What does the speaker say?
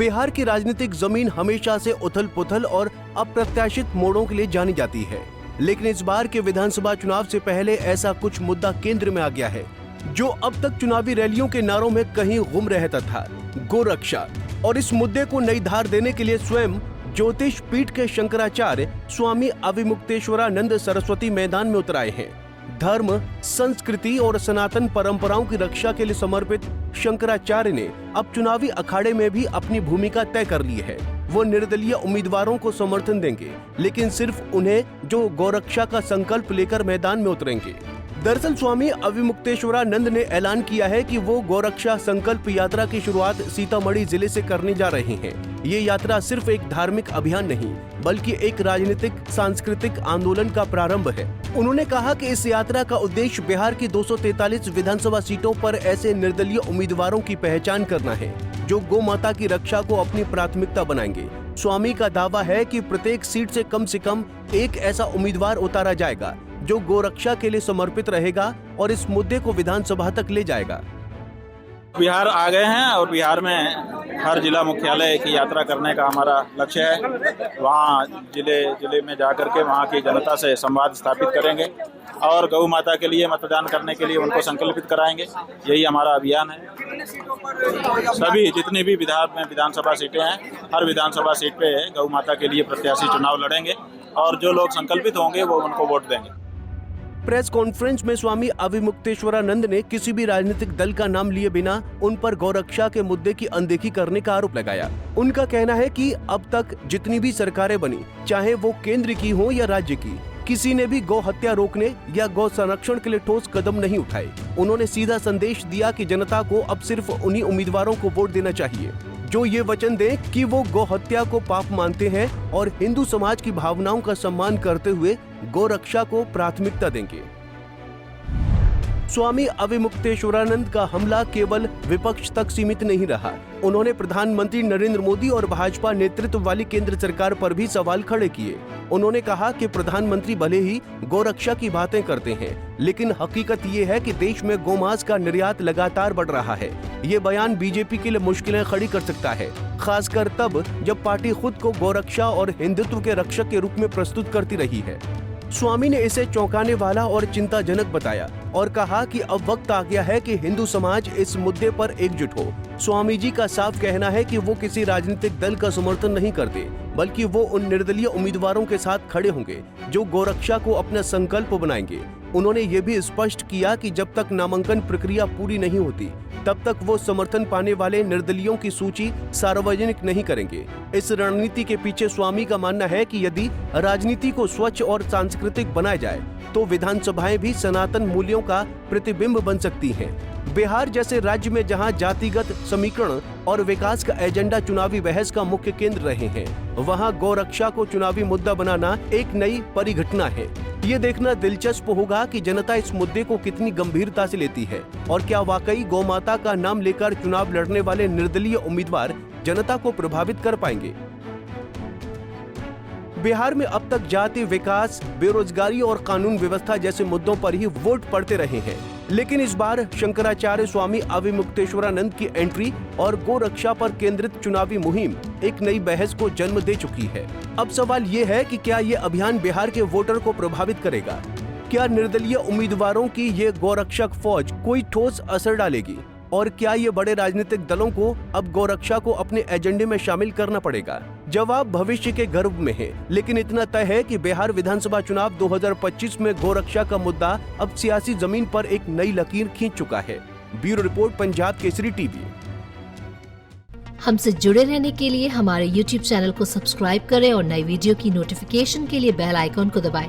बिहार की राजनीतिक जमीन हमेशा से उथल पुथल और अप्रत्याशित मोड़ों के लिए जानी जाती है, लेकिन इस बार के विधानसभा चुनाव से पहले ऐसा कुछ मुद्दा केंद्र में आ गया है जो अब तक चुनावी रैलियों के नारों में कहीं गुम रहता था, गोरक्षा। और इस मुद्दे को नई धार देने के लिए स्वयं ज्योतिष पीठ के शंकराचार्य स्वामी अविमुक्तेश्वरानंद सरस्वती मैदान में उतर आए हैं। धर्म, संस्कृति और सनातन परंपराओं की रक्षा के लिए समर्पित शंकराचार्य ने अब चुनावी अखाड़े में भी अपनी भूमिका तय कर ली है। वो निर्दलीय उम्मीदवारों को समर्थन देंगे, लेकिन सिर्फ उन्हें जो गौरक्षा का संकल्प लेकर मैदान में उतरेंगे। दरअसल स्वामी अविमुक्तेश्वरानंद ने ऐलान किया है कि वो गौरक्षा संकल्प यात्रा की शुरुआत सीतामढ़ी जिले से करने जा रहे हैं। ये यात्रा सिर्फ एक धार्मिक अभियान नहीं, बल्कि एक राजनीतिक सांस्कृतिक आंदोलन का प्रारंभ है। उन्होंने कहा कि इस यात्रा का उद्देश्य बिहार की 243 विधानसभा सीटों पर ऐसे निर्दलीय उम्मीदवारों की पहचान करना है जो गौ माता की रक्षा को अपनी प्राथमिकता बनाएंगे। स्वामी का दावा है कि प्रत्येक सीट से कम एक ऐसा उम्मीदवार उतारा जाएगा जो गोरक्षा के लिए समर्पित रहेगा और इस मुद्दे को विधानसभा तक ले जाएगा। बिहार आ गए हैं और बिहार में हर जिला मुख्यालय की यात्रा करने का हमारा लक्ष्य है। वहाँ जिले में जाकर के वहाँ की जनता से संवाद स्थापित करेंगे और गौ माता के लिए मतदान करने के लिए उनको संकल्पित कराएंगे। यही हमारा अभियान है। सभी जितनी भी बिहार में विधानसभा सीटें हैं, हर विधानसभा सीट पे गौ माता के लिए प्रत्याशी चुनाव लड़ेंगे और जो लोग संकल्पित होंगे वो उनको वोट देंगे। प्रेस कॉन्फ्रेंस में स्वामी अविमुक्तेश्वरानंद ने किसी भी राजनीतिक दल का नाम लिए बिना उन पर गौरक्षा के मुद्दे की अनदेखी करने का आरोप लगाया। उनका कहना है कि अब तक जितनी भी सरकारें बनी, चाहे वो केंद्र की हो या राज्य की, किसी ने भी गौ हत्या रोकने या गौ संरक्षण के लिए ठोस कदम नहीं उठाए। उन्होंने सीधा संदेश दिया कि जनता को अब सिर्फ उन्हीं उम्मीदवारों को वोट देना चाहिए जो ये वचन दें कि वो गौ हत्या को पाप मानते हैं और हिंदू समाज की भावनाओं का सम्मान करते हुए गौ रक्षा को प्राथमिकता देंगे। स्वामी अविमुक्तेश्वरानंद का हमला केवल विपक्ष तक सीमित नहीं रहा। उन्होंने प्रधानमंत्री नरेंद्र मोदी और भाजपा नेतृत्व वाली केंद्र सरकार पर भी सवाल खड़े किए। उन्होंने कहा कि प्रधानमंत्री भले ही गौरक्षा की बातें करते हैं, लेकिन हकीकत ये है कि देश में गोमांस का निर्यात लगातार बढ़ रहा है। ये बयान बीजेपी के लिए मुश्किलें खड़ी कर सकता है, खासकर तब जब पार्टी खुद को गौरक्षा और हिंदुत्व के रक्षक के रूप में प्रस्तुत करती रही है। स्वामी ने इसे चौंकाने वाला और चिंताजनक बताया और कहा कि अब वक्त आ गया है कि हिंदू समाज इस मुद्दे पर एकजुट हो। स्वामी जी का साफ कहना है कि वो किसी राजनीतिक दल का समर्थन नहीं करते, बल्कि वो उन निर्दलीय उम्मीदवारों के साथ खड़े होंगे जो गौरक्षा को अपना संकल्प बनाएंगे। उन्होंने ये भी स्पष्ट किया कि जब तक नामांकन प्रक्रिया पूरी नहीं होती, तब तक वो समर्थन पाने वाले निर्दलीयों की सूची सार्वजनिक नहीं करेंगे। इस रणनीति के पीछे स्वामी का मानना है कि यदि राजनीति को स्वच्छ और सांस्कृतिक बनाया जाए तो विधानसभाएं भी सनातन मूल्यों का प्रतिबिंब बन सकती हैं। बिहार जैसे राज्य में जहां जातिगत समीकरण और विकास का एजेंडा चुनावी बहस का मुख्य केंद्र रहे हैं, वहां गौरक्षा को चुनावी मुद्दा बनाना एक नई परिघटना है। ये देखना दिलचस्प होगा कि जनता इस मुद्दे को कितनी गंभीरता से लेती है और क्या वाकई गौ माता का नाम लेकर चुनाव लड़ने वाले निर्दलीय उम्मीदवार जनता को प्रभावित कर पाएंगे। बिहार में अब तक जाति, विकास, बेरोजगारी और कानून व्यवस्था जैसे मुद्दों पर ही वोट पड़ते रहे हैं, लेकिन इस बार शंकराचार्य स्वामी अविमुक्तेश्वरानंद की एंट्री और गौ रक्षा पर केंद्रित चुनावी मुहिम एक नई बहस को जन्म दे चुकी है। अब सवाल ये है कि क्या ये अभियान बिहार के वोटर को प्रभावित करेगा? क्या निर्दलीय उम्मीदवारों की ये गौरक्षक फौज कोई ठोस असर डालेगी? और क्या ये बड़े राजनीतिक दलों को अब गौरक्षा को अपने एजेंडे में शामिल करना पड़ेगा? जवाब भविष्य के गर्भ में है, लेकिन इतना तय है कि बिहार विधानसभा चुनाव 2025 में गौरक्षा का मुद्दा अब सियासी जमीन पर एक नई लकीर खींच चुका है। Bureau report, Punjab Kesari TV. हमसे जुड़े रहने के लिए हमारे YouTube चैनल को सब्सक्राइब करें और नई वीडियो की नोटिफिकेशन के लिए बेल आइकॉन को दबाएं।